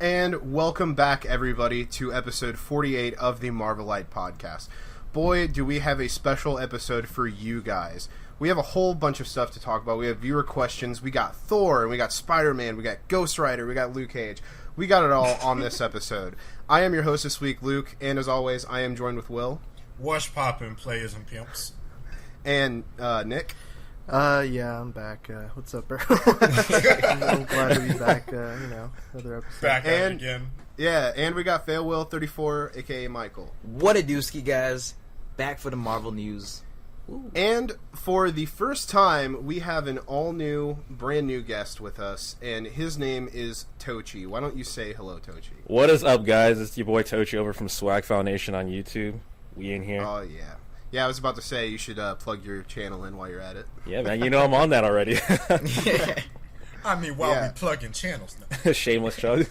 And welcome back, everybody, to episode 48 of the Marvelite podcast. Boy, do we have a special episode for you guys. We have a whole bunch of stuff to talk about. We have viewer questions, we got Thor, and we got Spider-Man, we got Ghost Rider, we got Luke Cage. We got it all on this episode. I am your host this week, Luke, and as always, I am joined with Will. Wash poppin', players and pimps. And Nick. Yeah, I'm back. What's up, bro? I'm glad to be back, another episode. Back at it again. Yeah, and we got FailWill34, a.k.a. Michael. What a dooski, guys. Back for the Marvel news. Ooh. And for the first time, we have an all-new, brand-new guest with us, and his name is Tochi. Why don't you say hello, Tochi? What is up, guys? It's your boy Tochi over from SwagFoulNation on YouTube. We in here. Oh, yeah. Yeah, I was about to say you should plug your channel in while you're at it. Yeah, man, you know I'm on that already. I mean, while we plugging channels now. Shameless chug.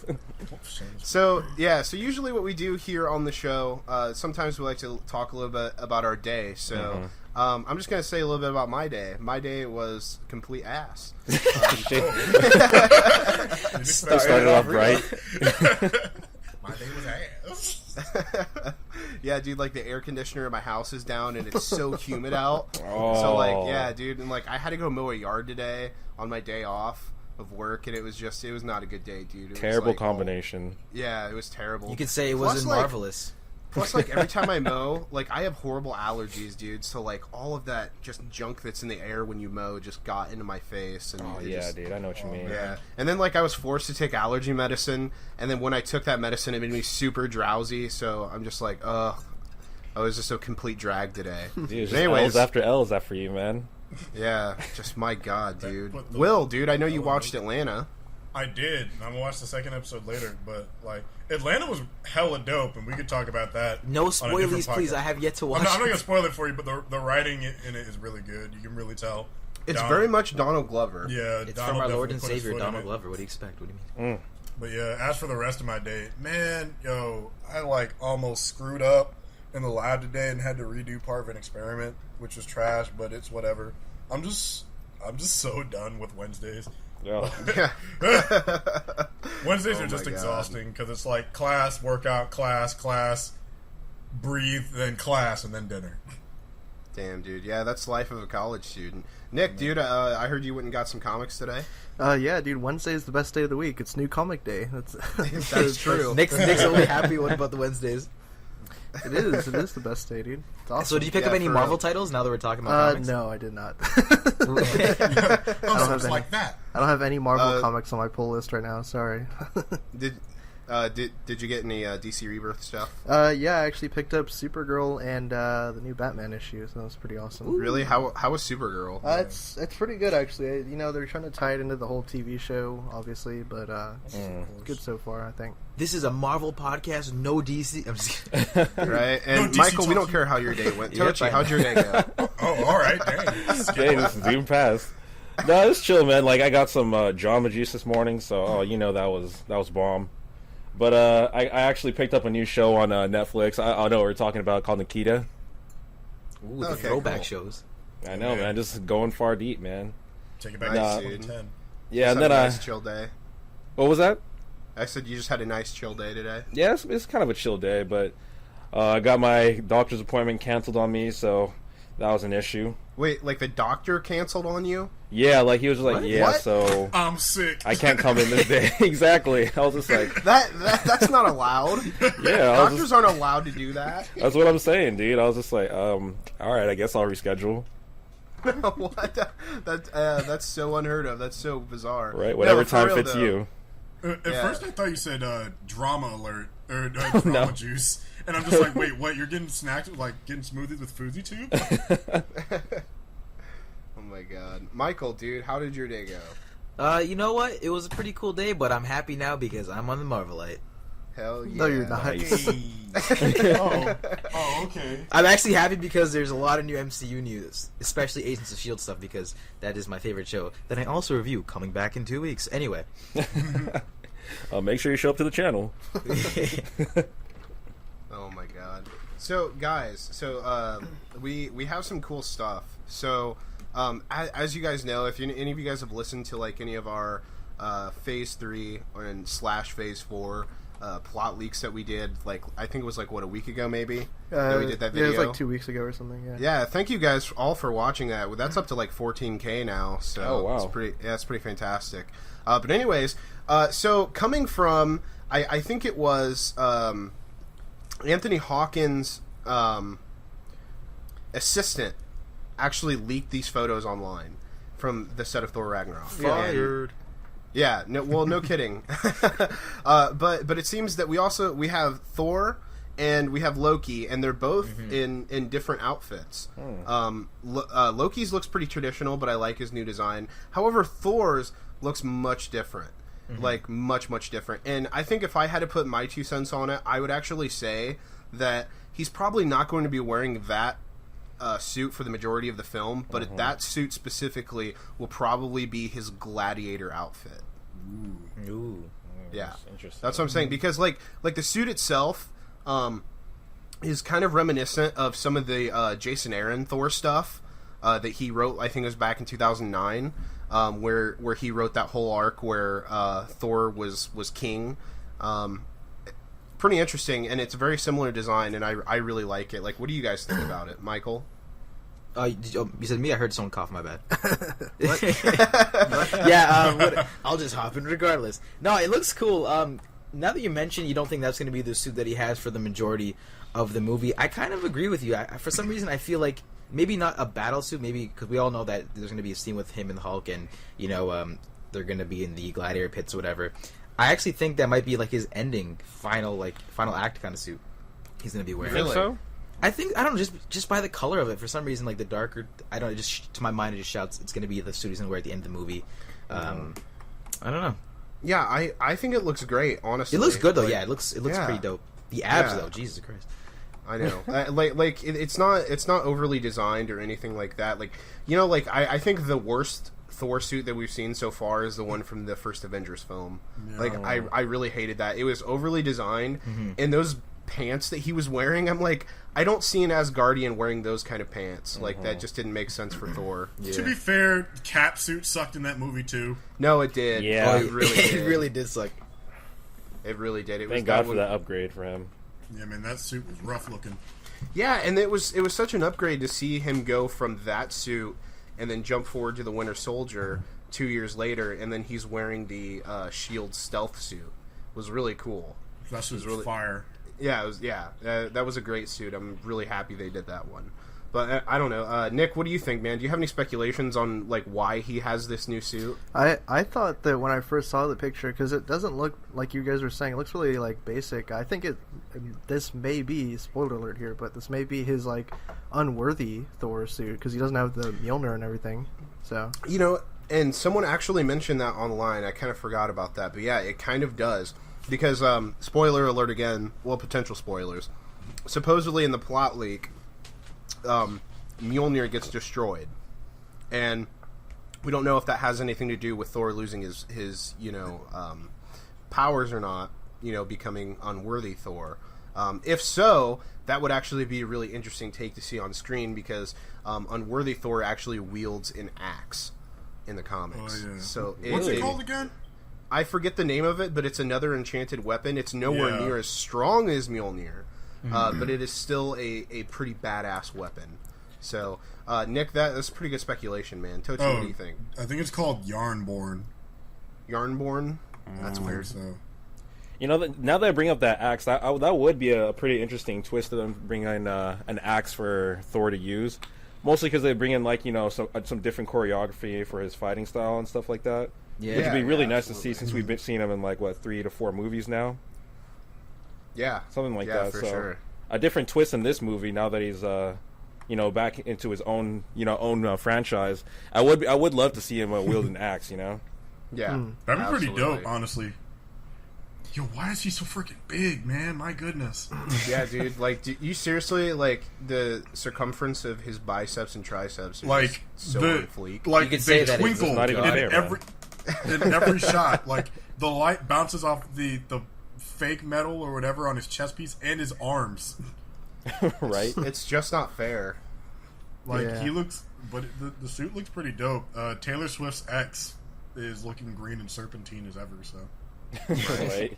So usually what we do here on the show, sometimes we like to talk a little bit about our day. So I'm just going to say a little bit about my day. My day was complete ass. Started off right. My day was ass. Yeah, dude, like the air conditioner in my house is down and it's so humid out. Oh. So like, yeah, dude, and like I had to go mow a yard today on my day off of work, and it was not a good day, dude. It Terrible was like, combination. Yeah, it was terrible. You could say it wasn't marvelous. Plus, like, every time I mow, like, I have horrible allergies, dude. So, like, all of that just junk that's in the air when you mow just got into my face. And dude, I know what you mean. Yeah. And then, like, I was forced to take allergy medicine. And then when I took that medicine, it made me super drowsy. So I'm just like, ugh. I was just a complete drag today. Dude, just anyways, L's after L's after you, man. Yeah. Just, my God, dude. Will, dude, I know you watched Atlanta. I did. I'm going to watch the second episode later. But, like, Atlanta was hella dope, and we could talk about that. No spoilers, please. I have yet to watch I'm not going to spoil it for you, but the writing in it is really good. You can really tell. It's very much Donald Glover. Yeah, it's Donald from our Lord and definitely put his Savior, foot in Donald it. Glover. What do you expect? What do you mean? But, yeah, as for the rest of my day, man, I, like, almost screwed up in the lab today and had to redo part of an experiment, which was trash, but it's whatever. I'm just so done with Wednesdays. Yeah. Wednesdays are just exhausting because it's like class, workout, class, breathe, then class, and then dinner. Damn, dude. Yeah, that's life of a college student. Nick, dude, I heard you went and got some comics today. Yeah, dude. Wednesday is the best day of the week. It's New Comic Day. That's true. Nick's only happy about the Wednesdays. It is the best day, dude. It's awesome. So did you pick up any Marvel titles now that we're talking about comics? No, I did not. It's like that. I don't have any Marvel comics on my pull list right now. Sorry. Did you get any DC Rebirth stuff? Yeah, I actually picked up Supergirl and the new Batman issue, so that was pretty awesome. Ooh. Really? How was Supergirl? It's pretty good, actually. They're trying to tie it into the whole TV show, obviously, but it's good so far, I think. This is a Marvel podcast, no DC. I'm just kidding. Right? And No, Michael, DC we don't care how your day went. Tochi, how'd your day go? Oh, all right. Dang. Okay, this is zoom past. No, it's chill, man. Like, I got some drama juice this morning, so that was bomb. But I actually picked up a new show on Netflix. I know what we're talking about, called Nikita. Ooh, the throwback shows. I know, man. Just going far deep, man. Take it back Nice, to dude. 10. Yeah, and then nice chill day. What was that? I said you just had a nice chill day today. Yeah, it's kind of a chill day, but I got my doctor's appointment canceled on me, so that was an issue. Wait, like the doctor canceled on you? Yeah, like he was just like, What? yeah, What? so I'm sick. I can't come in this day. Exactly. I was just like, That's not allowed. yeah, Doctors aren't allowed to do that. that's what I'm saying, dude. I was just like, all right, I guess I'll reschedule. What? That's so unheard of. That's so bizarre. Right, whatever No, for time real, fits though. you. At first, I thought you said drama alert or Oh, drama juice, and I'm just like, wait, what? You're getting snacks, like getting smoothies with Foodie Tube? Oh my god, Michael, dude, how did your day go? You know what? It was a pretty cool day, but I'm happy now because I'm on the Marvelite. Hell yeah. No, you're not. Nice. Oh, okay. I'm actually happy because there's a lot of new MCU news, especially Agents of S.H.I.E.L.D. stuff, because that is my favorite show that I also review coming back in 2 weeks. Anyway. Make sure you show up to the channel. Oh my god. So guys, we have some cool stuff. So as you guys know, if any of you guys have listened to like any of our Phase 3 and / Phase 4 plot leaks that we did. Like, I think it was like, what, a week ago maybe that we did that video? Yeah, it was like 2 weeks ago or something. Yeah, thank you guys all for watching that. That's up to like 14K now, so oh, wow. it's pretty fantastic. But anyways, so coming from, I think it was Anthony Hawkins' assistant actually leaked these photos online from the set of Thor Ragnarok. Fired. Yeah, no kidding. But it seems that we have Thor and we have Loki, and they're both in different outfits. Loki's looks pretty traditional, but I like his new design. However, Thor's looks much different. Like, much different. And I think if I had to put my 2 cents on it, I would actually say that he's probably not going to be wearing that suit for the majority of the film, but that suit specifically will probably be his gladiator outfit. Ooh. Yeah, interesting. That's what I'm saying, because like the suit itself is kind of reminiscent of some of the Jason Aaron Thor stuff that he wrote. I think it was back in 2009, where he wrote that whole arc where Thor was king. Pretty interesting, and it's a very similar design, and I really like it. Like, what do you guys think about it, Michael? You said me? I heard someone cough. My bad. Yeah, I'll just hop in regardless. No, it looks cool. Now that you mentioned you don't think that's going to be the suit that he has for the majority of the movie, I kind of agree with you. For some reason, I feel like maybe not a battle suit, maybe because we all know that there's going to be a scene with him and the Hulk, and they're going to be in the gladiator pits or whatever. I actually think that might be like his ending, final act kind of suit he's going to be wearing. You think so? I don't know, just by the color of it. For some reason, like the darker, I don't know, just to my mind, it just shouts it's going to be the suit he's going to wear at the end of the movie. I don't know. Yeah, I think it looks great. Honestly, it looks good though. It looks pretty dope. The abs though, Jesus Christ. I know, it's not overly designed or anything like that. Like, I think the worst Thor suit that we've seen so far is the one from the first Avengers film. Yeah. Like, I really hated that. It was overly designed, and those pants that he was wearing, I'm like, I don't see an Asgardian wearing those kind of pants. Like, that just didn't make sense for Thor. Yeah. To be fair, Cap suit sucked in that movie too. No, it did. Yeah, it really did. It really did suck. It really did. Thank God for that upgrade for him. Yeah, man, that suit was rough looking. Yeah, and it was such an upgrade to see him go from that suit and then jump forward to the Winter Soldier 2 years later, and then he's wearing the S.H.I.E.L.D. stealth suit. It was really cool. That suit was really fire. Yeah, it was. That was a great suit. I'm really happy they did that one. But I don't know, Nick. What do you think, man? Do you have any speculations on like why he has this new suit? I thought that when I first saw the picture, because it doesn't look like you guys were saying. It looks really like basic. I think this may be, spoiler alert here, but this may be his like unworthy Thor suit because he doesn't have the Mjolnir and everything. So and someone actually mentioned that online. I kind of forgot about that, but yeah, it kind of does. Because, spoiler alert again, well, potential spoilers. Supposedly in the plot leak, Mjolnir gets destroyed. And we don't know if that has anything to do with Thor losing his powers or not, becoming unworthy Thor. If so, that would actually be a really interesting take to see on screen because unworthy Thor actually wields an axe in the comics. Oh, yeah. So what's it called again? I forget the name of it, but it's another enchanted weapon. It's nowhere near as strong as Mjolnir, but it is still a pretty badass weapon. So, Nick, that's pretty good speculation, man. Tochi, what do you think? I think it's called Yarnborn. Yarnborn? That's weird. So. Now that I bring up that axe, that would be a pretty interesting twist to them bringing in an axe for Thor to use. Mostly because they bring in some different choreography for his fighting style and stuff like that. Yeah, which would be really nice to see since we've been seeing him in 3 to 4 movies now. Yeah, something like that. For so sure. A different twist in this movie now that he's back into his own franchise. I would love to see him wield an axe. Yeah, that'd be pretty dope, honestly. Yo, why is he so freaking big, man? My goodness. Yeah, dude. Like, do you seriously the circumference of his biceps and triceps? Are just so on fleek. Like you could say that twinkle it's not even fair, in every shot. Like the light bounces off the fake metal or whatever on his chest piece and his arms. Right? It's just not fair. Like he looks, but the suit looks pretty dope. Taylor Swift's ex is looking green and serpentine as ever. So Right.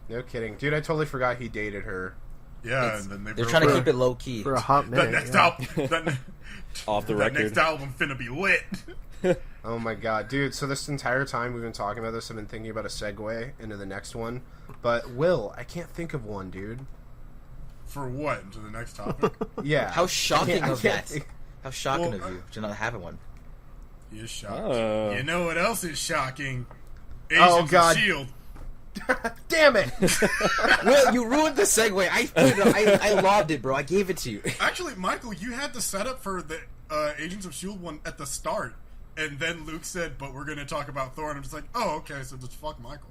No kidding, dude. I totally forgot he dated her. yeah, and then They're trying to keep it low key. for a hot minute. that next yeah. album. Off the That record. next album finna be lit. Oh my god, dude. So this entire time we've been talking about this, I've been thinking about a segue into the next one. But Will, I can't think of one, dude. For what? Into the next topic? Yeah. How shocking I of can't that. think- How shocking Well, of you to not have one. He is shocked. Oh. You know what else is shocking? Oh, Agents God. of S.H.I.E.L.D. Damn it! Will, you ruined the segue. I lobbed it, bro. I gave it to you. Actually, Michael, you had the setup for the Agents of S.H.I.E.L.D. one at the start. And then Luke said, but we're going to talk about Thor. And I'm just like, oh, okay, so just fuck Michael.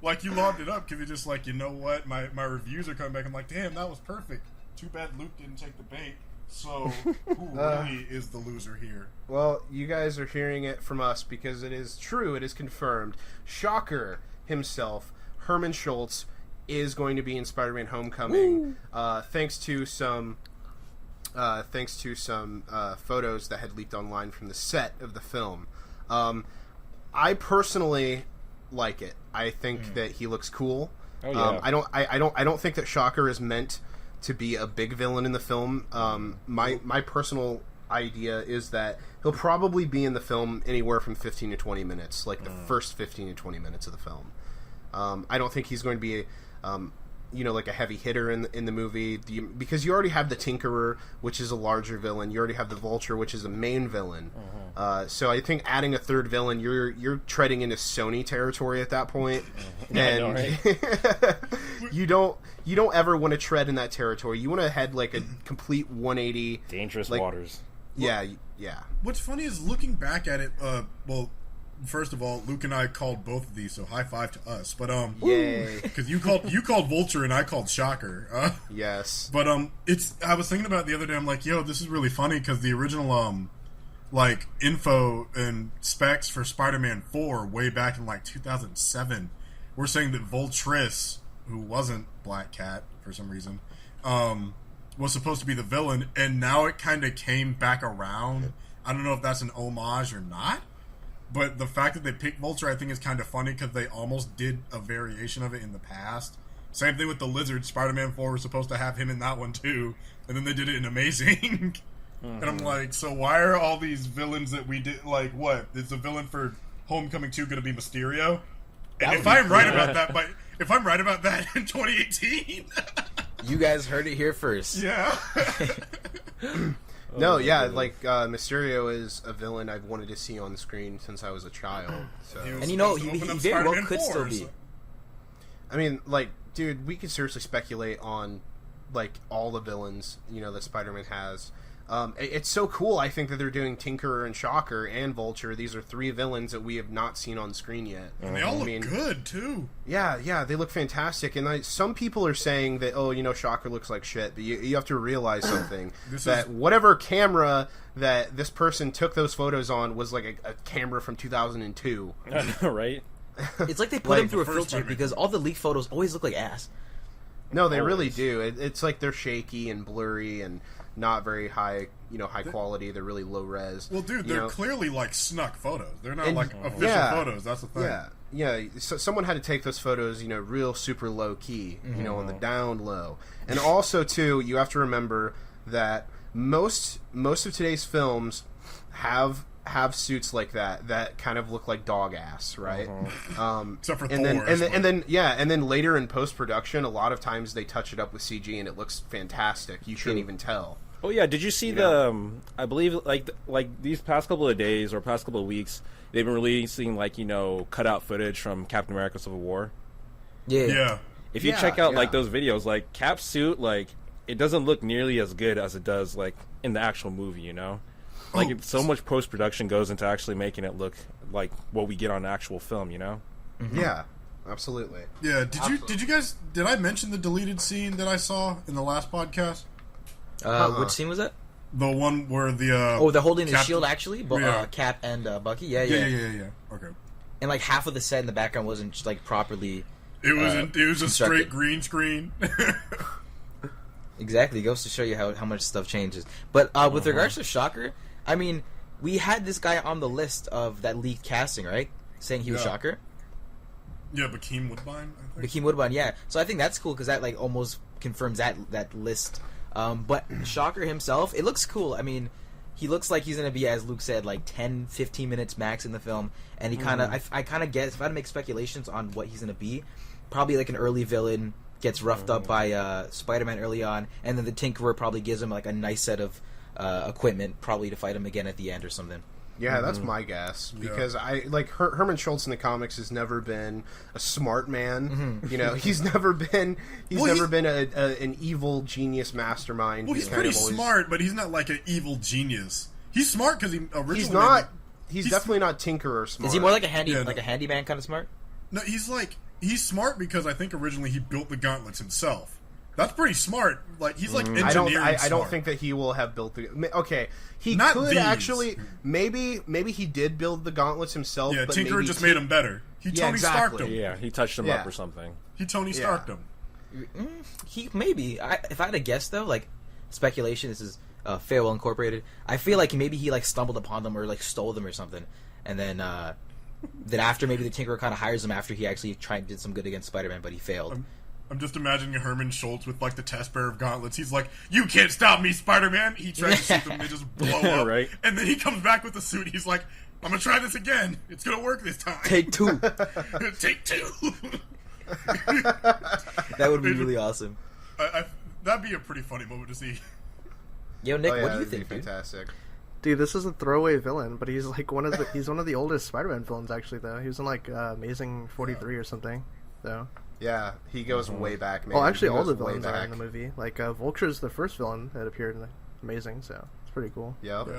Like, you lobbed it up because you're just like, you know what? My reviews are coming back. I'm like, damn, that was perfect. Too bad Luke didn't take the bait. So, who really is the loser here? Well, you guys are hearing it from us because it is true. It is confirmed. Shocker himself, Herman Schultz, is going to be in Spider-Man: Homecoming. Thanks to some photos that had leaked online from the set of the film. I personally like it. I think that he looks cool. Oh, yeah. I don't think that Shocker is meant to be a big villain in the film. My personal idea is that he'll probably be in the film anywhere from 15 to 20 minutes, like the first 15 to 20 minutes of the film. I don't think he's going to be like a heavy hitter in the movie, because you already have the Tinkerer, which is a larger villain. You already have the Vulture, which is a main villain. So I think adding a third villain, you're treading into Sony territory at that point, and I know, right? you don't ever want to tread in that territory. You want to head like a complete 180. Dangerous like, waters. Yeah. What's funny is looking back at it, well, first of all, Luke and I called both of these, so high five to us. But Yay. because you called Vulture and I called Shocker. Yes. But I was thinking about it the other day. I'm like, yo, this is really funny because the original info and specs for Spider-Man 4 way back in 2007, we're saying that Voltress, who wasn't Black Cat for some reason, was supposed to be the villain, and now it kind of came back around. I don't know if that's an homage or not. But the fact that they picked Vulture, I think, is kind of funny because they almost did a variation of it in the past. Same thing with the Lizard. Spider-Man 4 was supposed to have him in that one too, and then they did it in Amazing. And I'm like, so why are all these villains that we did, what? Is the villain for Homecoming 2 going to be Mysterio? And if I'm right about that in 2018, You guys heard it here first. yeah. No, yeah, Mysterio is a villain I've wanted to see on the screen since I was a child. So. He was And you know, supposed to he open up very well Spider-Man could 4, still be. so- I mean, dude, we could seriously speculate on, all the villains, that Spider-Man has. It's so cool, I think, that they're doing Tinkerer and Shocker and Vulture. These are three villains that we have not seen on screen yet. And they all look good, too. Yeah, they look fantastic. And some people are saying that, Shocker looks like shit. But you have to realize something. Whatever camera that this person took those photos on was like a camera from 2002. Right? It's like they put him through a the first filter Spider-Man. because all the leaked photos always look like ass. No, they really Always. do. It's like they're shaky and blurry and not very high quality. They're really low res. Well, dude, they're clearly snuck photos. They're not And- official yeah. photos. That's the thing. Yeah. So someone had to take those photos, real super low key, on the down low. And also, too, you have to remember that most of today's films have suits like that kind of look like dog ass, right? Except for and Thor. then then later in post production, a lot of times they touch it up with CG and it looks fantastic. You can't even tell. Oh yeah, did you see the? I believe like these past couple of days or past couple of weeks, they've been releasing cutout footage from Captain America: Civil War. Yeah. If you Yeah, check out yeah. those videos, Cap's suit, it doesn't look nearly as good as it does in the actual movie. It's so much post production goes into actually making it look like what we get on actual film. Yeah, absolutely. Yeah. Did I mention the deleted scene that I saw in the last podcast? Which scene was that? The one where the They're holding the Captain- shield actually, but Yeah. Cap and Bucky. Yeah. Yeah. Okay. And half of the set in the background wasn't properly. It was a constructed. straight green screen. Exactly, it goes to show you how much stuff changes. But with regards to Shocker, I mean, we had this guy on the list of that leaked casting, right? Saying he was Shocker. Yeah, Bakeem Woodbine, I think. Bakeem Woodbine, yeah. So I think that's cool because that like almost confirms that list. But Shocker himself, it looks cool. I mean, he looks like he's going to be, as Luke said, like 10, 15 minutes max in the film. And he kind of, I kind of guess, if I had to make speculations on what he's going to be, probably like an early villain, gets roughed up by Spider-Man early on, and then the Tinkerer probably gives him like a nice set of equipment, probably to fight him again at the end or something. Yeah, that's my guess, because I like Herman Schultz in the comics has never been a smart man. You know, he's never been an evil genius mastermind. Well, he's pretty smart, but he's not like an evil genius. He's smart because he originally he's not. He's definitely not Tinkerer smart. Is he more like a handyman kind of smart? No, he's smart because I think originally he built the gauntlets himself. That's pretty smart. Like he's like engineering. I don't think that he will have built the. Okay, he not could these. Actually. Maybe he did build the gauntlets himself. Yeah, but Tinkerer just made him better. He Tony Starked him. Yeah, he touched him up or something. He Tony Starked him. He maybe. If I had to guess though, like speculation. This is Farewell Incorporated. I feel like maybe he like stumbled upon them or like stole them or something, and then after maybe the Tinkerer kind of hires him after he actually tried and did some good against Spider-Man, but he failed. I'm just imagining Herman Schultz with like the test pair of gauntlets. He's like, "You can't stop me, Spider-Man." He tries to shoot them, they just blow up. Right. And then he comes back with the suit. He's like, "I'm gonna try this again. It's gonna work this time." Take two. Take two. That would be really awesome. That'd be a pretty funny moment to see. Yo, Nick, what do you think? Fantastic. Dude, this is a throwaway villain, but he's like one of the oldest Spider-Man villains actually. Though he was in like Amazing 43 or something. So. Yeah, he goes way back, man. Well, actually, all the villains are in the movie. Like, Vulture's the first villain that appeared in Amazing, so it's pretty cool. Yep.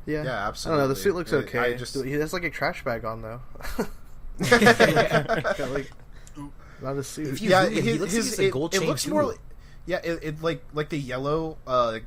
Yeah, absolutely. I don't know, the suit looks okay. He has, like, a trash bag on, though. Like, not a suit. He looks like a gold chain, it looks more like... Yeah, it like the yellow,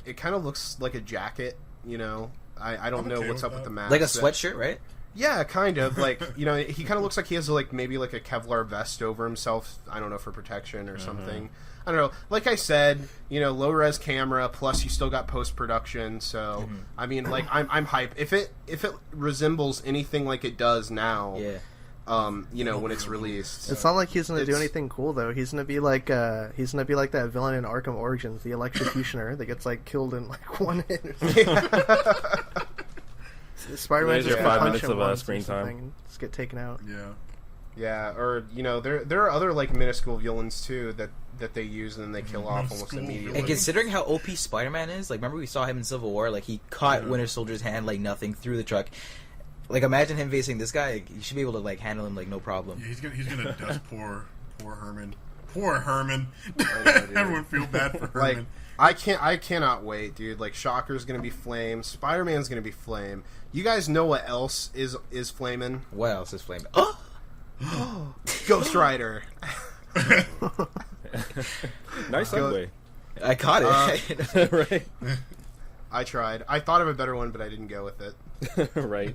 it kind of looks like a jacket, you know? I don't know what's up with the mask. Like a sweatshirt, right? Yeah, kind of. Like, you know, he kind of looks like he has, like, maybe, like, a Kevlar vest over himself, I don't know, for protection or something. I don't know. Like I said, you know, low-res camera, plus you still got post-production, so, I mean, like, I'm hyped. If it resembles anything like it does now, you know, when it's released. It's not like he's going to do anything cool, though. He's going to be like that villain in Arkham Origins, the Electrocutioner, that gets, like, killed in, like, one hit. Spider-Man just 5 minutes of screen time and just get taken out. Yeah, or you know, there are other like minuscule villains too that they use and then they kill off almost immediately. And considering how OP Spider-Man is, like remember we saw him in Civil War, like he caught Winter Soldier's hand like nothing through the truck. Like imagine him facing this guy, like, you should be able to like handle him like no problem. Yeah, he's gonna dust poor Herman. Poor Herman. Everyone feel bad for Herman. Like, I cannot wait, dude. Like Shocker's gonna be flame, Spider-Man's gonna be flame. You guys know what else is flaming? What else is flaming? Ghost Rider. Nice segue. I caught it. Right. I tried. I thought of a better one, but I didn't go with it. Right.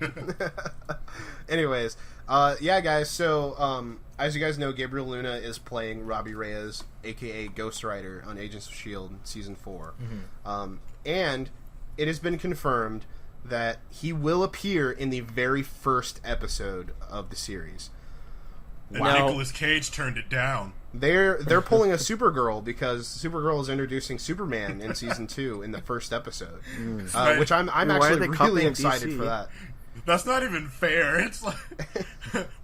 Anyways, yeah, guys. So, as you guys know, Gabriel Luna is playing Robbie Reyes, aka Ghost Rider, on Agents of S.H.I.E.L.D. Season 4. And it has been confirmed that he will appear in the very first episode of the series. And Nicolas Cage turned it down. They're pulling a Supergirl because Supergirl is introducing Superman in Season 2 in the first episode. Which I'm actually really excited for that. That's not even fair. It's like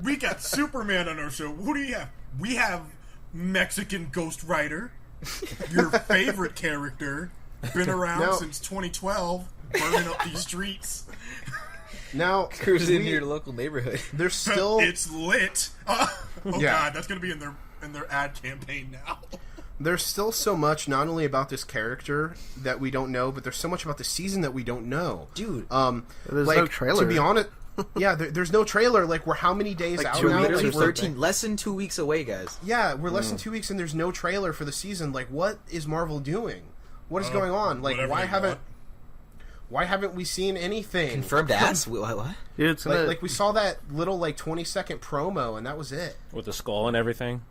we got Superman on our show. Who do you have? We have Mexican Ghost Rider, your favorite character, been around since 2012, burning up these streets. Now cruising into your local neighborhood. There's still it's lit. God, that's gonna be in their ad campaign now. There's still so much, not only about this character that we don't know, but there's so much about the season that we don't know. Dude, there's like, no trailer. To be honest, yeah, there's no trailer. Like, we're how many days out now? Like 13, less than 2 weeks away, guys. Yeah, we're less than 2 weeks, and there's no trailer for the season. Like, what is Marvel doing? What is going on? Like, why haven't we seen anything? Confirmed ass? What? Dude, it's like we saw that little 20-second promo, and that was it. With the skull and everything.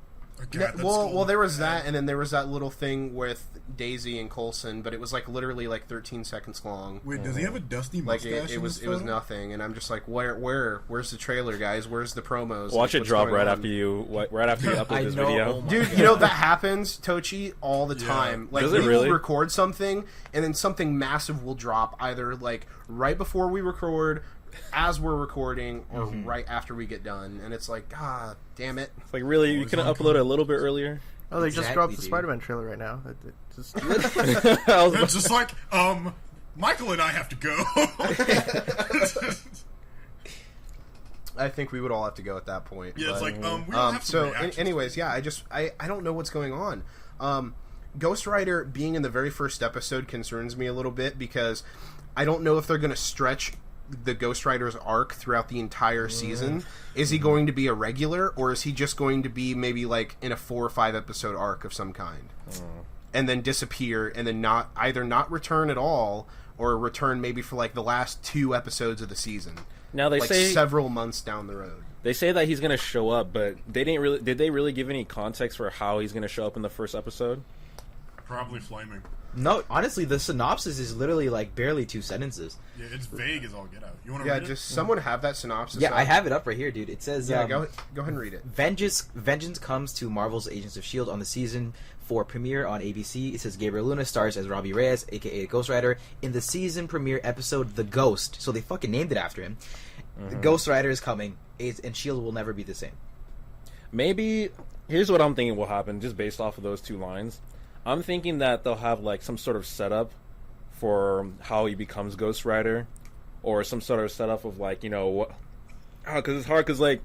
God, that's well, cool. there was that, and then there was that little thing with Daisy and Coulson, but it was like literally like 13 seconds long. Wait, does he have a dusty Like mustache? it was nothing, and I'm just like, where's the trailer, guys? Where's the promos? Watch Like, it drop right on? after you upload this know, video. oh my Dude, God. you know that happens, Tochi, all the Yeah. time. Like Does it we really? will record something, and then something massive will drop either like right before we record, as we're recording, or right after we get done, and it's like, God damn it! It's like, really, you couldn't upload it a little bit earlier? Oh, they just Exactly, dropped the dude. Spider-Man trailer right now. It just I was It's just like, Michael and I have to go. I think we would all have to go at that point. Yeah, it's but- like, we don't have so, some reactions. anyways, yeah, I don't know what's going on. Ghost Rider being in the very first episode concerns me a little bit because I don't know if they're going to stretch the Ghost Rider's arc throughout the entire season. Is he going to be a regular, or is he just going to be maybe like in a 4 or 5 episode arc of some kind, and then disappear, and then not return at all, or return maybe for like the last 2 episodes of the season? Now they Like say several months down the road. they say that he's going to show up, but they didn't really. Did they really give any context for how he's going to show up in the first episode? Probably flaming. No, honestly, the synopsis is literally like barely 2 sentences. Yeah, it's vague as all get out. You want to Yeah, read just someone have that synopsis. Yeah, up. I have it up right here, dude. It says, Yeah, go ahead and read it. Vengeance comes to Marvel's Agents of S.H.I.E.L.D. on the season 4 premiere on ABC. It says Gabriel Luna stars as Robbie Reyes, a.k.a. Ghost Rider, in the season premiere episode The Ghost. So they fucking named it after him. The Ghost Rider is coming, and S.H.I.E.L.D. will never be the same. Maybe here's what I'm thinking will happen, just based off of those 2 lines. I'm thinking that they'll have like some sort of setup for how he becomes Ghost Rider, or some sort of setup of like, you know, what? Because it's hard. Because like,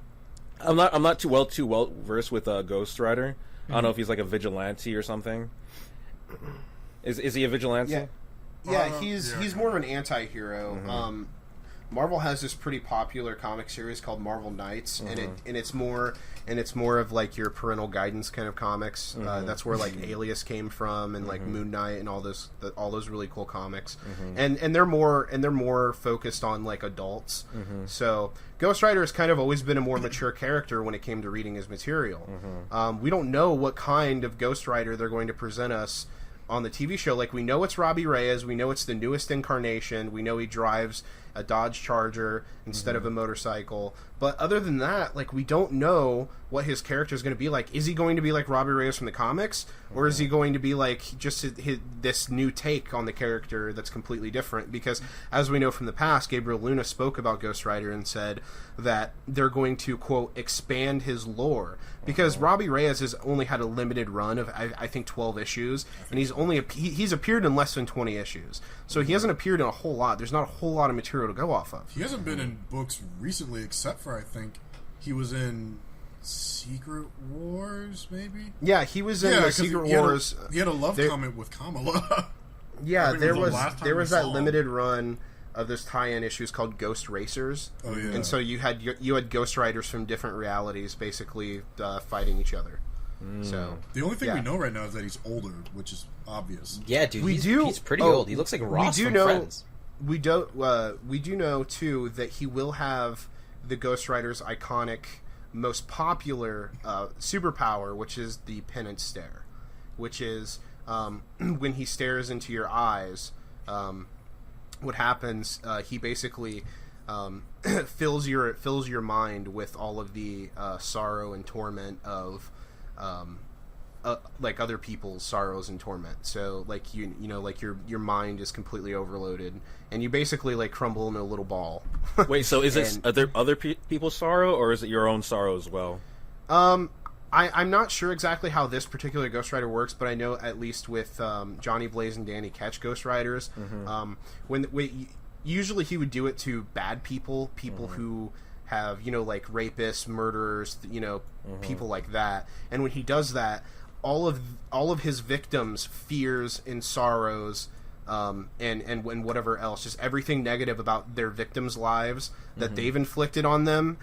I'm not too well versed with Ghost Rider. I don't know if he's like a vigilante or something. Is he a vigilante? Yeah, he's more of an anti-hero. Marvel has this pretty popular comic series called Marvel Knights, and it's more of like your parental guidance kind of comics. That's where like Alias came from, and like Moon Knight, and all those really cool comics. And they're more focused on like adults. So Ghost Rider has kind of always been a more mature character when it came to reading his material. We don't know what kind of Ghost Rider they're going to present us on the TV show. Like, we know it's Robbie Reyes, we know it's the newest incarnation, we know he drives a Dodge Charger instead of a motorcycle, but other than that, like, we don't know what his character is going to be like. Is he going to be like Robbie Reyes from the comics, or is he going to be like just this new take on the character that's completely different? Because as we know from the past, Gabriel Luna spoke about Ghost Rider and said that they're going to, quote, expand his lore, because Robbie Reyes has only had a limited run of I think 12 issues, and he's appeared in less than 20 issues, so he hasn't appeared in a whole lot. There's not a whole lot of material to go off of. He hasn't been in books recently, except for I think he was in Secret Wars, maybe. Yeah, he was in the 'cause Secret he had Wars. He had a love comment with Kamala. Yeah, I think it there was was the last time there we was that saw him. limited run of this tie-in issues called Ghost Racers. Oh, yeah. And so you had Ghost Riders from different realities basically fighting each other. So The only thing Yeah. we know right now is that he's older, which is obvious. Yeah, dude, We do- he's pretty oh, old. He looks like Ross do from know- Friends. we do know too that he will have the Ghost Rider's iconic, most popular superpower, which is the Penance Stare, which is when he stares into your eyes. What happens? He basically fills your mind with all of the sorrow and torment of like other people's sorrows and torment. So like you know like your mind is completely overloaded, and you basically like crumble into a little ball. Wait, so is this And- other people's sorrow, or is it your own sorrow as well? I'm not sure exactly how this particular Ghost Rider works, but I know at least with Johnny Blaze and Danny Ketch Ghost Riders, when usually he would do it to bad people who have, you know, like rapists, murderers, you know, people like that. And when he does that, all of his victims' fears and sorrows, and whatever else, just everything negative about their victims' lives that they've inflicted on them,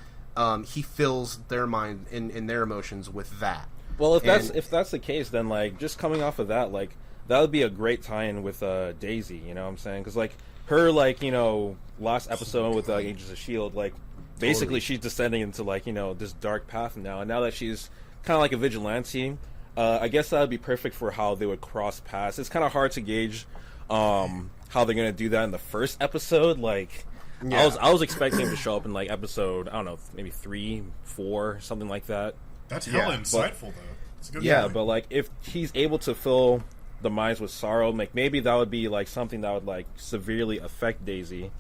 he fills their mind and their emotions with that. Well, if that's the case, then like just coming off of that, like that would be a great tie-in with Daisy. You know what I'm saying? Because like her, like, you know, last episode with Agents of S.H.I.E.L.D., like basically she's descending into like, you know, this dark path now, and now that she's kind of like a vigilante. I guess that would be perfect for how they would cross paths. It's kind of hard to gauge how they're gonna do that in the first episode. Like, I was expecting him to show up in like episode, I don't know, maybe 3, 4, something like that. That's hella insightful, though. It's a good Yeah, point. but like if he's able to fill the minds with sorrow, like maybe that would be like something that would like severely affect Daisy,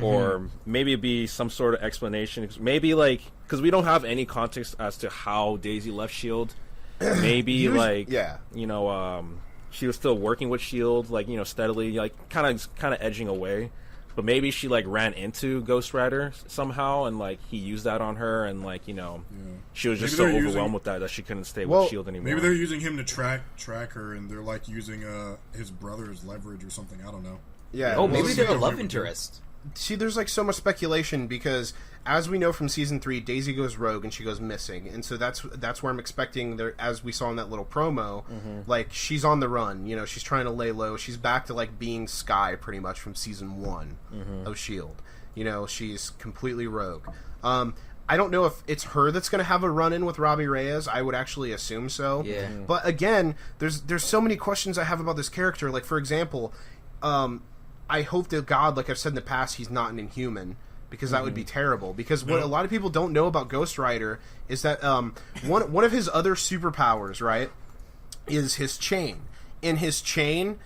or maybe it'd be some sort of explanation. Maybe like because we don't have any context as to how Daisy left Shield. Maybe you know, she was still working with Shield, like, you know, steadily, like kind of edging away. But maybe she like ran into Ghost Rider somehow, and like he used that on her, and like, you know, she was just so overwhelmed with that she couldn't stay with Shield anymore. Maybe they're using him to track her, and they're like using his brother's leverage or something. I don't know. Yeah. Oh, maybe they're a love interest. See, there's like so much speculation because, as we know from season 3, Daisy goes rogue and she goes missing, and so that's where I'm expecting there, as we saw in that little promo, like she's on the run. You know, she's trying to lay low. She's back to like being Skye pretty much from season 1 of Shield. You know, she's completely rogue. I don't know if it's her that's going to have a run-in with Robbie Reyes. I would actually assume so. Yeah. But again, there's so many questions I have about this character. Like, for example, I hope to God, like I've said in the past, he's not an Inhuman, because that would be terrible. Because what a lot of people don't know about Ghost Rider is that one of his other superpowers, right, is his chain. In his chain,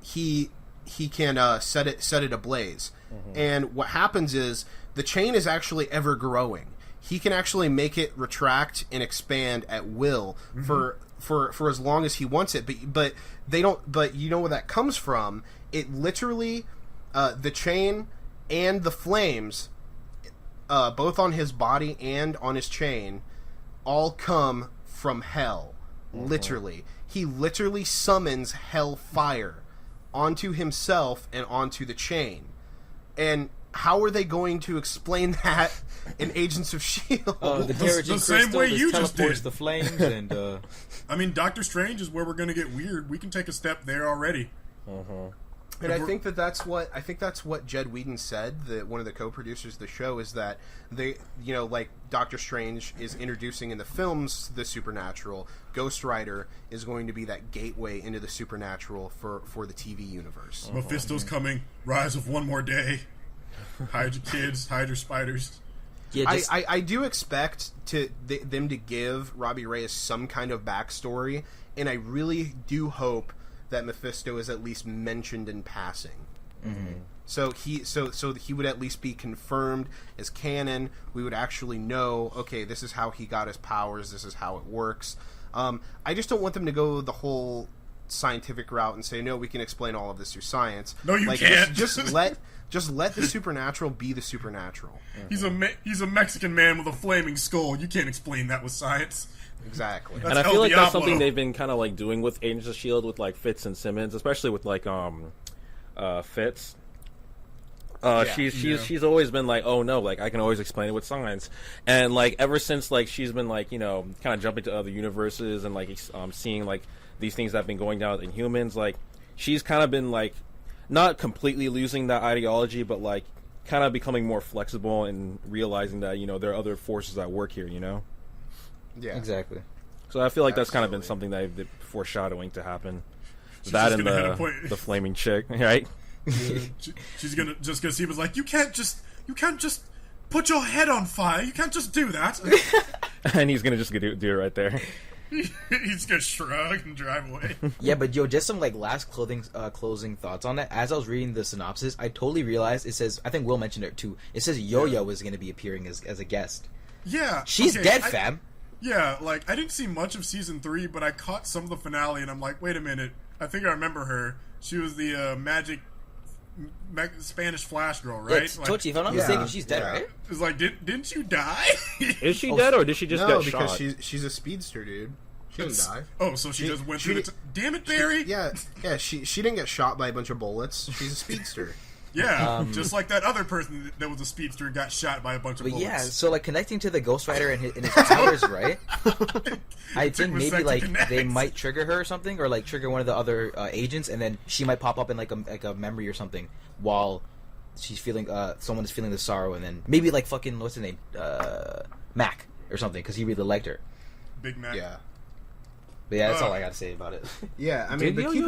he can set it ablaze. And what happens is the chain is actually ever growing. He can actually make it retract and expand at will for as long as he wants it. But they don't. But you know where that comes from? It literally, the chain and the flames, both on his body and on his chain, all come from hell. Literally. He literally summons hellfire onto himself and onto the chain. And how are they going to explain that in Agents of S.H.I.E.L.D.? The Terrigen same way you just teleports did. the flames, and I mean, Doctor Strange is where we're going to get weird. We can take a step there already. And I think that's what Jed Whedon said, that one of the co-producers of the show, is that they, you know, like Doctor Strange is introducing in the films the supernatural. Ghost Rider is going to be that gateway into the supernatural for the TV universe. Mephisto's coming. Rise of one more day. Hide your kids. Hide your spiders. yeah, just, I do expect them to give Robbie Reyes some kind of backstory, and I really do hope that Mephisto is at least mentioned in passing. So he would at least be confirmed as canon. We would actually know, okay, this is how he got his powers, this is how it works. I just don't want them to go the whole scientific route and say, no, we can explain all of this through science. No, you can't. Just let the supernatural be the supernatural. He's a Mexican man with a flaming skull. You can't explain that with science. Exactly. And I feel like that's something they've been kind of like doing with Agents of S.H.I.E.L.D. with like Fitz and Simmons, especially with like Fitz. She's always been like, oh no, like I can always explain it with science, and like ever since like she's been like, you know, kind of jumping to other universes and like seeing like these things that have been going down with Inhumans, like she's kind of been like not completely losing that ideology, but like kind of becoming more flexible and realizing that, you know, there are other forces at work here, you know. Yeah, exactly. So I feel like that's kind of been something that they've foreshadowing to happen. She's that just and the flaming chick, right? She's gonna see him as like, you can't just put your head on fire. You can't just do that. And he's gonna just do it right there. He's gonna shrug and drive away. Yeah, but yo, just some like last closing thoughts on that. As I was reading the synopsis, I totally realized it says, I think Will mentioned it too. It says Yo-Yo is going to be appearing as a guest. Yeah, She's dead, fam. Yeah, like I didn't see much of season 3, but I caught some of the finale, and I'm like, wait a minute, I think I remember her. She was the magic Spanish Flash girl, right? Yeah, Tochi, if I'm not mistaken, she's dead, right? It's like, didn't you die? Is she dead, or did she just get because shot? she's a speedster, dude. She didn't die. Oh, so she just went through the... Damn it, Barry! Yeah, she didn't get shot by a bunch of bullets. She's a speedster. Yeah, just like that other person that was a speedster and got shot by a bunch of bullets. Yeah, so like connecting to the Ghost Rider and his powers, right? I think maybe like they might trigger her or something, or like trigger one of the other agents, and then she might pop up in like a memory or something while she's feeling someone is feeling the sorrow, and then maybe like fucking what's his name, Mac or something, because he really liked her. Big Mac. Yeah. But yeah, that's all I got to say about it. Yeah, I mean, Did but you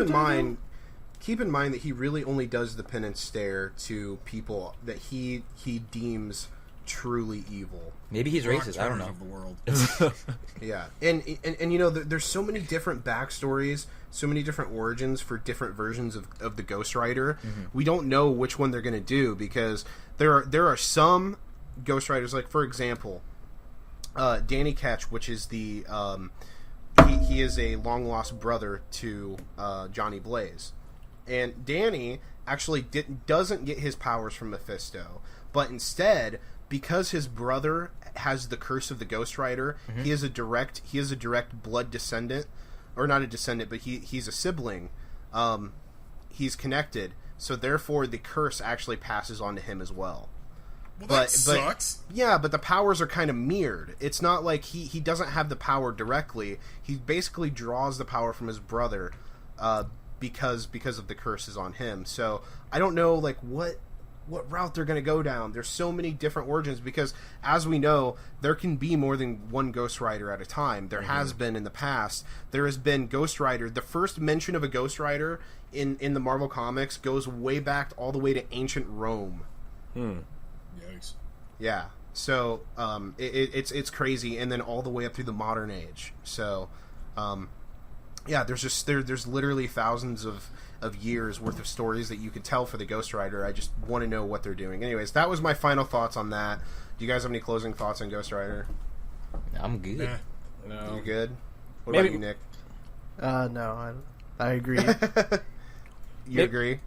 keep in mind that he really only does the Penance Stare to people that he deems truly evil. Maybe he's racist. I don't know. Of the world. Yeah, and you know, there's so many different backstories, so many different origins for different versions of the Ghost Rider. Mm-hmm. We don't know which one they're going to do because there are some Ghost Riders, like for example, Danny Ketch, which is the he is a long lost brother to Johnny Blaze, and Danny actually doesn't get his powers from Mephisto, but instead, because his brother has the curse of the Ghost Rider, Mm-hmm. he is a direct blood descendant, or not a descendant, but he's a sibling. He's connected, so therefore the curse actually passes on to him as well. Well, that sucks. Yeah, but the powers are kind of mirrored. It's not like he doesn't have the power directly. He basically draws the power from his brother because of the curses on him. So I don't know like what route they're going to go down. There's so many different origins because, as we know, there can be more than one Ghost Rider at a time. There has been in the past. There has been Ghost Rider. The first mention of a Ghost Rider in the Marvel Comics goes way back all the way to ancient Rome. Yikes. Yeah, so it's crazy, and then all the way up through the modern age. So, yeah, there's literally thousands of years worth of stories that you could tell for the Ghost Rider. I just want to know what they're doing. Anyways, that was my final thoughts on that. Do you guys have any closing thoughts on Ghost Rider? I'm good. Nah. No. You good? What Maybe- about you, Nick? No, I agree. You agree?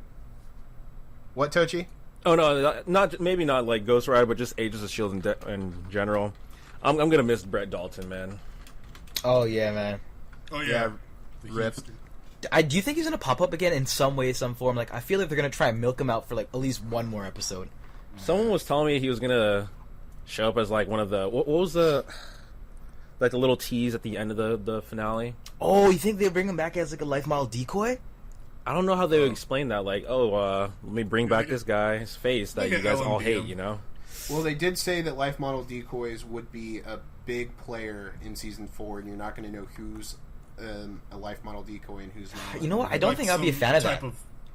What, Tochi? Oh no, not maybe not like Ghost Rider, but just Agents of Shield in general. I'm gonna miss Brett Dalton, man. Oh yeah, man. Oh yeah. Yeah, The rip. Houston. Do you think he's gonna pop up again in some way, some form? Like, I feel like they're gonna try and milk him out for like at least one more episode. Someone was telling me he was gonna show up as like one of the what was the like the little tease at the end of the finale. Oh, you think they'll bring him back as like a life model decoy? I don't know how they would explain that. Like, let me bring back this guy's face that Like you an guys all LMDM. hate. You know. Well, they did say that life model decoys would be a big player in season 4, and you're not going to know who's a life model decoy and who's not. You know what? I don't think I'll be a fan of that.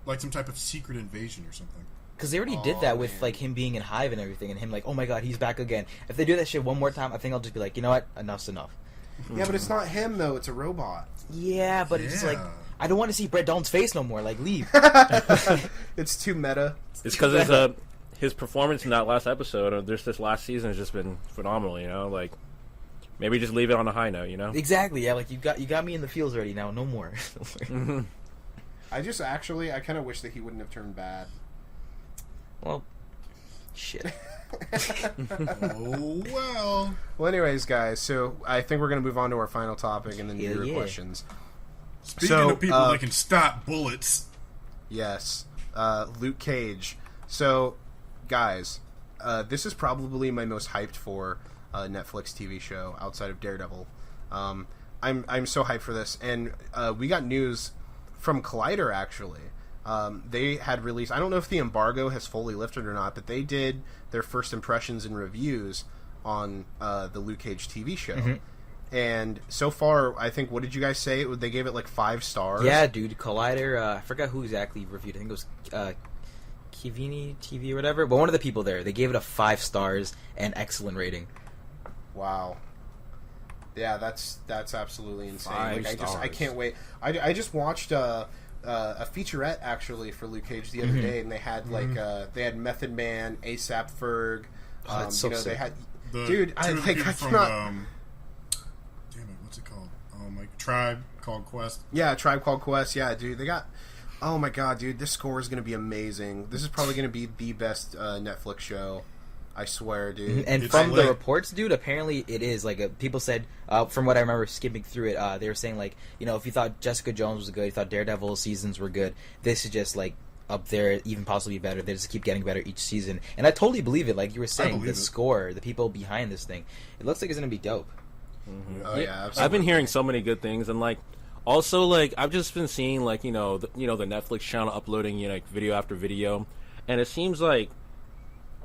Like some type of secret invasion or something. Because they already did that with man. like him being in Hive and everything, and him like, oh my god, he's back again. If they do that shit one more time, I think I'll just be like, you know what? Enough's enough. Yeah, but it's not him though; it's a robot. Yeah, but it's like, Yeah. I don't want to see Brett Dalton's face no more. Like, leave. It's too meta. It's because his performance in that last episode or this last season has just been phenomenal. You know, like maybe just leave it on a high note. You know. Exactly. Yeah, like you got me in the feels already. Now, no more. I kind of wish that he wouldn't have turned bad. Well, shit. Oh well. Well, anyways, guys, so I think we're going to move on to our final topic and then Hell viewer yeah. questions. Speaking So, of people that can stop bullets. Yes, Luke Cage. So, guys, this is probably my most hyped for Netflix TV show outside of Daredevil. I'm so hyped for this, and we got news from Collider actually. They had released. I don't know if the embargo has fully lifted or not, but they did their first impressions and reviews on the Luke Cage TV show. Mm-hmm. And so far, I think, what did you guys say? They gave it like 5 stars. Yeah, dude. Collider. I forgot who exactly reviewed. I think it was Kivini TV or whatever. But one of the people there, they gave it a 5 stars and excellent rating. Wow. Yeah, that's absolutely insane. 5 I stars. can't wait. I just watched a featurette actually for Luke Cage the other day, and they had like they had Method Man, ASAP Ferg. Oh, that's so they sick. had The dude. I two of the like people I from cannot. damn it, what's it called? Like Tribe called Quest. Yeah, Tribe Called Quest. Yeah, dude, they got. Oh my god, dude, this score is gonna be amazing. This is probably gonna be the best Netflix show. I swear, dude. And It's from the lit. reports, dude, apparently it is. Like, people said, from what I remember skimming through it, they were saying, like, you know, if you thought Jessica Jones was good, you thought Daredevil seasons were good, this is just, like, up there, even possibly better. They just keep getting better each season. And I totally believe it. Like you were saying, the believe it. score, the people behind this thing, it looks like it's going to be dope. Oh yeah, absolutely. I've been hearing so many good things, and like also like I've just been seeing like the Netflix channel uploading like video after video, and it seems like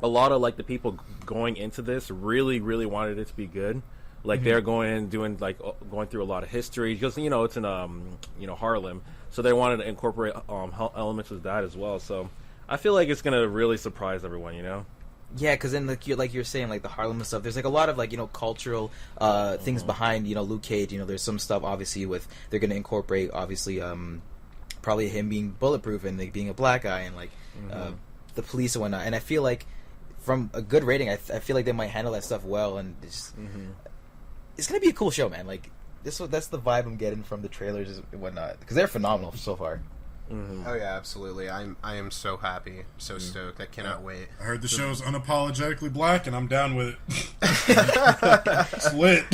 a lot of like the people going into this really wanted it to be good. Like they're going through a lot of history because it's in Harlem, so they wanted to incorporate elements of that as well. So I feel like it's gonna really surprise everyone. Yeah, because then like you're saying, like the Harlem and stuff, there's like a lot of like cultural things behind Luke Cage. There's some stuff obviously with they're gonna incorporate obviously probably him being bulletproof and like being a black guy and like the police and whatnot. And I feel like from a good rating, I feel like they might handle that stuff well, and it's gonna be a cool show, man. Like that's the vibe I'm getting from the trailers and whatnot, because they're phenomenal so far. Oh yeah, absolutely. I am so happy, so stoked. I cannot wait. I heard the show's unapologetically black, and I'm down with it. It's lit.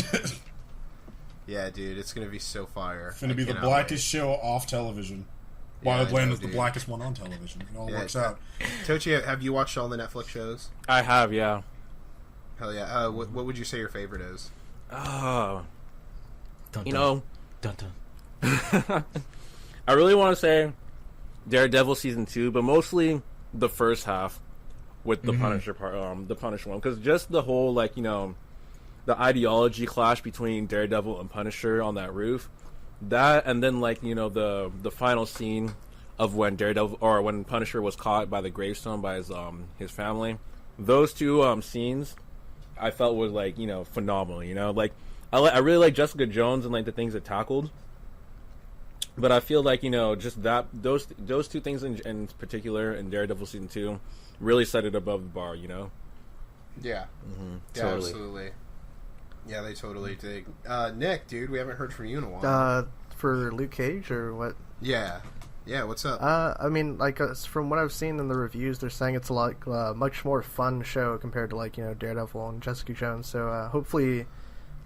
Yeah, dude, it's gonna be so fire. It's gonna be the blackest show off television. Wildland is the blackest one on television. It all works out. Tochi, have you watched all the Netflix shows? I have, yeah. Hell yeah. What would you say your favorite is? Dun, Dun, dun. I really want to say Daredevil season 2, but mostly the first half with the Punisher part, the Punisher one, because just the whole the ideology clash between Daredevil and Punisher on that roof, that, and then the final scene of when when Punisher was caught by the gravestone by his family, those two scenes I felt was phenomenal. I really like Jessica Jones and the things it tackled. But I feel like just that those two things in particular in Daredevil season 2 really set it above the bar. Yeah. Yeah, totally. absolutely. Yeah, they totally did. Nick, dude, we haven't heard from you in a while. For Luke Cage or what? Yeah. What's up? I mean, from what I've seen in the reviews, they're saying it's a much more fun show compared to Daredevil and Jessica Jones. So hopefully,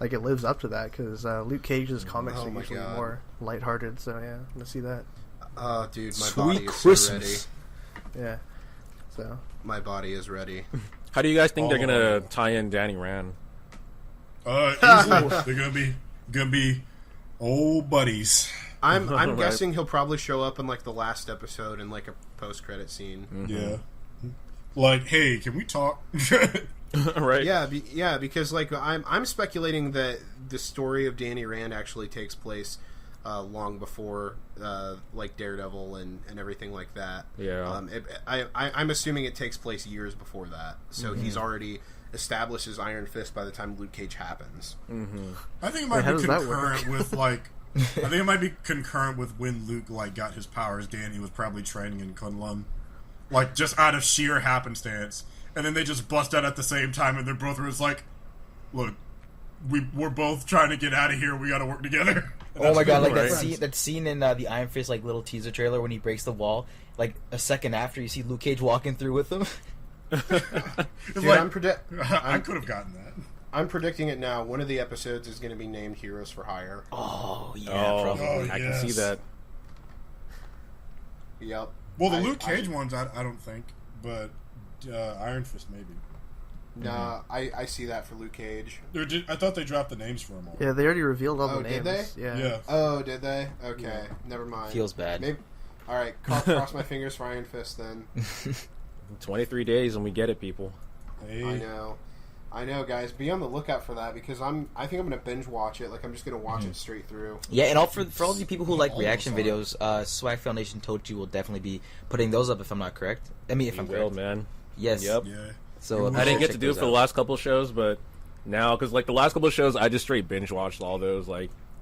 it lives up to that, because Luke Cage's comics are usually more lighthearted. So yeah, I'm gonna see that. Oh, dude, my Sweet body is Christmas. so Yeah. So ready. My body is ready. How do you guys think they're gonna tie in Danny Rand? Easily. They're gonna be old buddies. I'm Right. guessing he'll probably show up in the last episode in a post-credit scene. Yeah. Hey, can we talk? Right? Yeah, because I'm speculating that the story of Danny Rand actually takes place long before Daredevil and everything like that. Yeah. I'm assuming it takes place years before that, so he's already established his Iron Fist by the time Luke Cage happens. I think it might how be does that concurrent with I think it might be concurrent with when Luke got his powers. Danny was probably training in Kunlun, just out of sheer happenstance, and then they just bust out at the same time, and their brother was like, "Look, we're both trying to get out of here. We got to work together." Oh my god, Right. that scene in the Iron Fist little teaser trailer when he breaks the wall, a second after you see Luke Cage walking through with him. It's Dude, I could have gotten that. I'm predicting it now. One of the episodes is going to be named Heroes for Hire. Oh yeah, Oh, probably. I can see that. Yep. Well, the Luke Cage ones, I don't think, but Iron Fist maybe. Nah, I see that for Luke Cage. I thought they dropped the names for them all. yeah, they already revealed all the did names. they? Yeah. Oh, did they? Okay, never mind. Feels bad. Maybe. All right, cross my fingers for Iron Fist then. 23 days and we get it, people. Hey. I know, guys. Be on the lookout for that, because I think I'm gonna binge watch it. I'm just gonna watch it straight through. Yeah, and for all the people who like reaction videos, SwagFoulNation Tochi will definitely be putting those up if I'm not correct. I mean, if I'm correct. Man. Yes. Yep. Yeah. So I didn't get to check do it those for the out. last couple shows, but now, because the last couple of shows, I just straight binge watched all those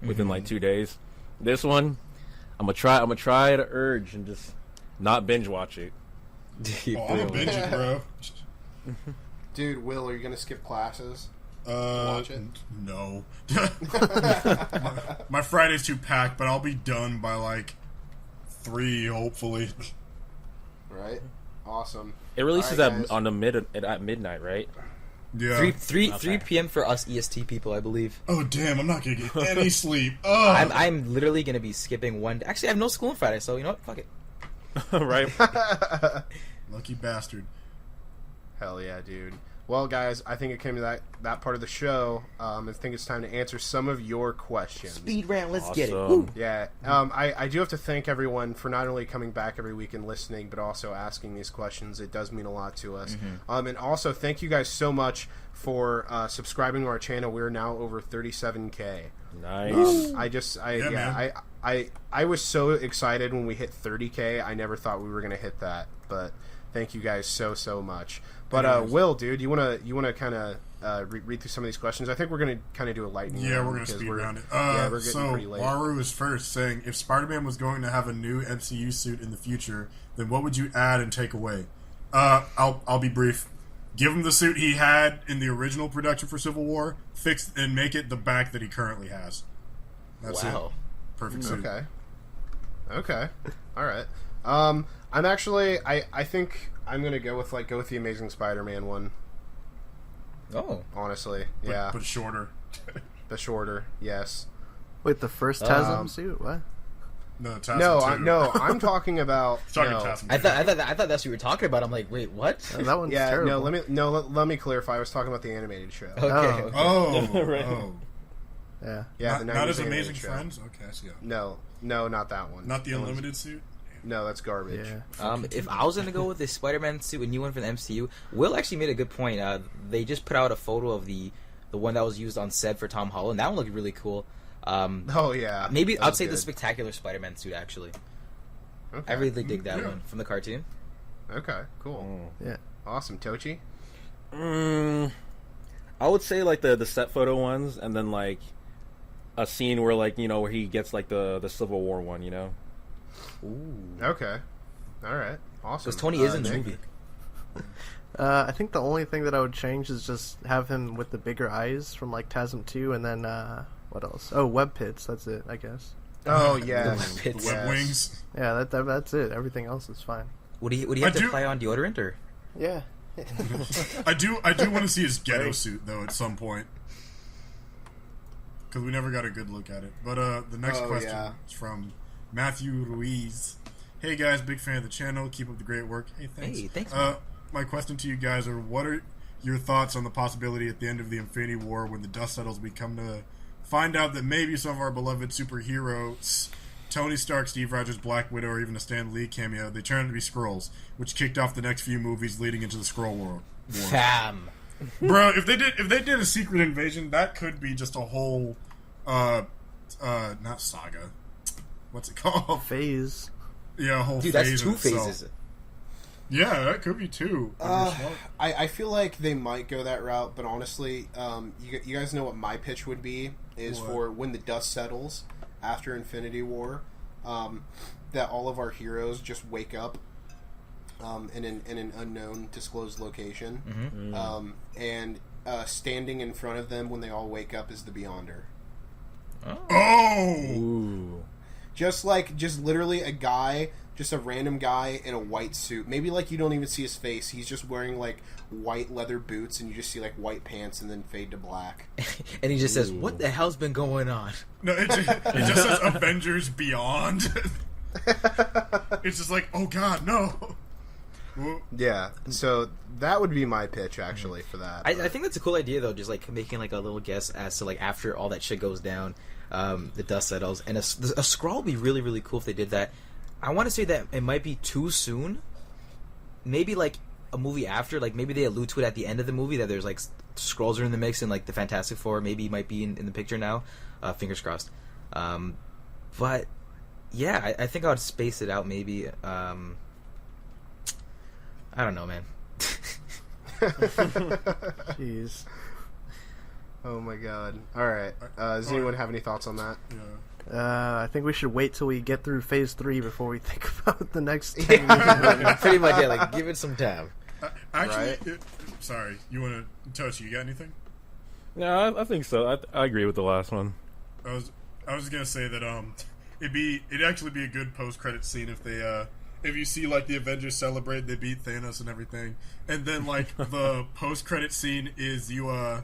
within 2 days. This one, I'm gonna try to urge and just not binge watch it. I'm a binge it, bro. Dude, Will, are you gonna skip classes? Watch it? No. my Friday's too packed, but I'll be done by 3, hopefully. Right. Awesome. It releases All right, guys. at midnight, right? Yeah. 3 p.m. for us EST people, I believe. Oh damn! I'm not gonna get any sleep. Oh. I'm literally gonna be skipping one. Actually, I have no school on Friday, so you know what? Fuck it. Right? Lucky bastard. Hell yeah, dude. Well, guys, I think it came to that part of the show. I think it's time to answer some of your questions. Speed round, let's get it. Awesome. Woo. Yeah, I do have to thank everyone for not only coming back every week and listening, but also asking these questions. It does mean a lot to us. And also, thank you guys so much for subscribing to our channel. We're now over 37K. Nice. I was so excited when we hit 30K. I never thought we were going to hit that, but thank you guys so much. But Will, dude, you wanna kind of read through some of these questions? I think we're gonna kind of do a lightning. Yeah, round we're gonna speed round it. We're getting so pretty late. Waru is first, saying if Spider-Man was going to have a new MCU suit in the future, then what would you add and take away? I'll be brief. Give him the suit he had in the original production for Civil War, fix and make it the back that he currently has. That's it. Perfect suit. Okay. All right. I'm actually. I think I'm gonna go with the Amazing Spider-Man one. Oh, Honestly, yeah. But shorter. The shorter, yes. Wait, the first TASM suit? What? No, Tassim too. No. I'm talking about. Talking no. Tassim I too. thought that's what you were talking about. I'm like, wait, what? That one's Yeah, terrible. let me clarify. I was talking about the animated show. Okay. Oh, Right. oh. Yeah. Yeah, the Not 90s as animated Amazing show. Friends? Okay, I see that. No, not that one. Not the That one's- Unlimited suit? No, that's garbage. Yeah. If I was gonna go with the Spider-Man suit, a new one for the MCU, Will actually made a good point. They just put out a photo of the one that was used on set for Tom Holland. That one looked really cool. Oh yeah. Maybe That I'd was say the good. Spectacular Spider-Man suit. Actually, Okay. I really dig that Yeah. one from the cartoon. Okay. Cool. Yeah. Awesome, Tochi. I would say like the set photo ones, and then like a scene where where he gets like the Civil War one, Ooh. Okay. All right. Awesome. Because Tony is in the Nick? movie. I think the only thing that I would change is just have him with the bigger eyes from like TASM 2, and then what else? Oh, web pits. That's it, I guess. Oh yeah. The pits. Web wings? Yeah, that's it. Everything else is fine. Would he have I to do- apply on deodorant or? Yeah. I do want to see his ghetto suit, though, at some point. Because we never got a good look at it. But the next Oh, question yeah. is from Matthew Ruiz. Hey guys, big fan of the channel. Keep up the great work. Hey, thanks. Hey, thanks, man. My question to you guys are: what are your thoughts on the possibility at the end of the Infinity War, when the dust settles, we come to find out that maybe some of our beloved superheroes, Tony Stark, Steve Rogers, Black Widow, or even a Stan Lee cameo, they turn out to be Skrulls, which kicked off the next few movies leading into the Skrull War. Fam. Bro, if they did a secret invasion, that could be just a whole not saga. What's it called? Phase. Yeah, a whole Dude, phase that's in two itself. phases. Yeah, that could be two. I feel like they might go that route, but honestly, you guys know what my pitch would be is What? for when the dust settles after Infinity War, that all of our heroes just wake up in an unknown disclosed location, and standing in front of them when they all wake up is the Beyonder. Oh! Ooh. Just literally just a random guy in a white suit. Maybe you don't even see his face. He's just wearing white leather boots, and you just see white pants, and then fade to black. And he just says, "What the hell's been going on?" No, it just says Avengers Beyond. It's just oh god, no. Yeah, so that would be my pitch actually for that. I think that's a cool idea though, just making a little guess as to after all that shit goes down, the dust settles, and a Skrull would be really really cool if they did that. I want to say that it might be too soon. Maybe a movie after, maybe they allude to it at the end of the movie that there's Skrulls are in the mix and the Fantastic Four maybe might be in the picture now. Fingers crossed. But yeah, I think I would space it out maybe. I don't know, man. Jeez. Oh my god! All right, does anyone have any thoughts on that? Yeah. I think we should wait till we get through Phase 3 before we think about the next 10 years. Pretty much, yeah. Give it some time. Actually, sorry. You want to touch? You got anything? No, I think so. I agree with the last one. I was gonna say that it'd actually be a good post credit scene if they if you see the Avengers celebrate, they beat Thanos and everything, and then the post credit scene is you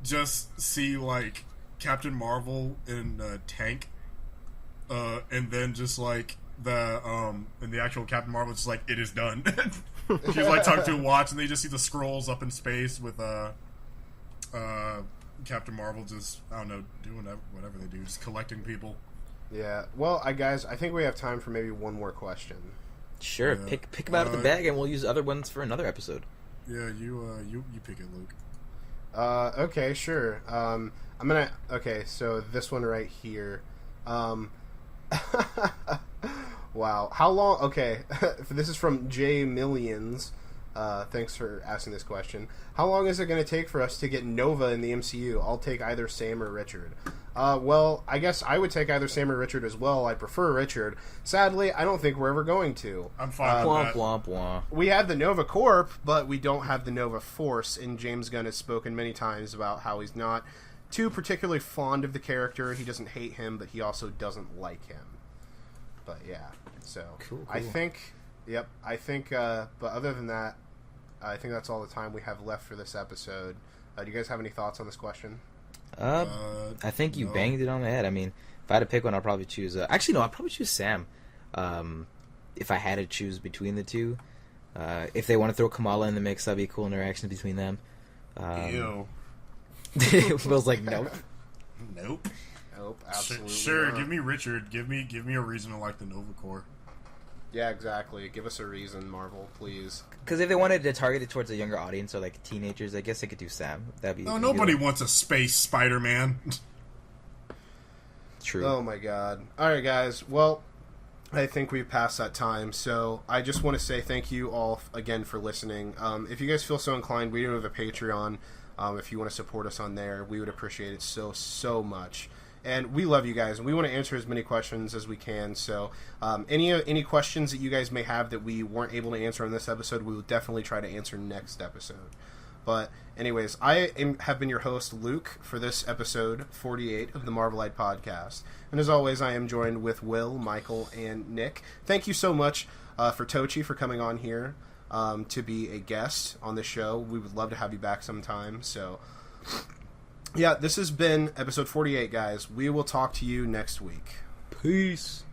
just see Captain Marvel in a tank, and then just the and the actual Captain Marvel is just it is done. She's like talking to a watch, and they just see the scrolls up in space with Captain Marvel just, I don't know, doing whatever they do, just collecting people. Yeah. Well, guys, I think we have time for maybe one more question. Sure, Yeah. pick them out of the bag, and we'll use other ones for another episode. Yeah, you pick it, Luke. Okay, sure. Okay, so this one right here. Wow. How long? Okay, this is from J Millions. Thanks for asking this question. How long is it going to take for us to get Nova in the MCU? I'll take either Sam or Richard. Well, I guess I would take either Sam or Richard as well. I prefer Richard. Sadly, I don't think we're ever going to. I'm fine with Womp that. womp womp. We have the Nova Corp, but we don't have the Nova Force, and James Gunn has spoken many times about how he's not too particularly fond of the character. He doesn't hate him, but he also doesn't like him. But yeah, so Cool. I think, but other than that, I think that's all the time we have left for this episode. Do you guys have any thoughts on this question? I think you no. banged it on the head. I mean, if I had to pick one, I'll probably choose... actually, no, I'll probably choose Sam. If I had to choose between the two. If they want to throw Kamala in the mix, that'd be a cool interaction between them. Ew. Will's like, nope. Nope. Nope, absolutely Sure, not. give me Richard. Give me a reason to like the Nova Corps. Yeah, exactly. Give us a reason, Marvel, please. Because if they wanted to target it towards a younger audience or like teenagers, I guess they could do Sam. That'd be No, nobody wants a space Spider-Man. True. Oh my god. Alright, guys. Well, I think we've passed that time, so I just want to say thank you all again for listening. If you guys feel so inclined, we do have a Patreon. If you want to support us on there, we would appreciate it so much. And we love you guys, and we want to answer as many questions as we can. So, any questions that you guys may have that we weren't able to answer in this episode, we will definitely try to answer next episode. But, anyways, have been your host, Luke, for this episode 48 of the Marvelite Podcast. And as always, I am joined with Will, Michael, and Nick. Thank you so much for Tochi for coming on here to be a guest on the show. We would love to have you back sometime. So, yeah, this has been episode 48, guys. We will talk to you next week. Peace.